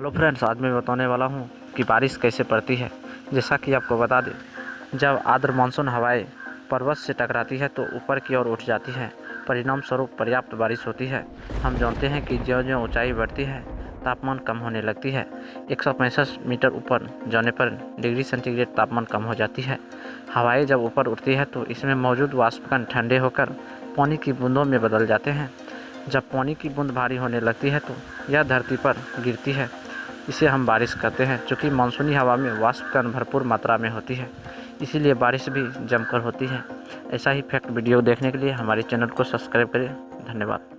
Hello friends, आज मैं बताने वाला हूँ कि बारिश कैसे पड़ती है। जैसा कि आपको बता दें, जब आर्द्र मानसून हवाएं पर्वत से टकराती है तो ऊपर की ओर उठ जाती है, परिणाम स्वरूप पर्याप्त बारिश होती है। हम जानते हैं कि ज्यों-ज्यों ऊंचाई बढ़ती है तापमान कम होने लगती है। 165 मीटर ऊपर जाने पर डिग्री सेंटीग्रेड तापमान कम हो जाती है। हवाएं जब ऊपर उठती है तो इसमें मौजूद वाष्पकण ठंडे होकर पानी की बूंदों में बदल जाते हैं। जब पानी की बूंद भारी होने लगती है तो यह धरती पर गिरती है। इसे हम बारिश कहते हैं। चूँकि मानसूनी हवा में वाष्पकण भरपूर मात्रा में होती है, इसीलिए बारिश भी जमकर होती है। ऐसा ही फैक्ट वीडियो देखने के लिए हमारे चैनल को सब्सक्राइब करें। धन्यवाद।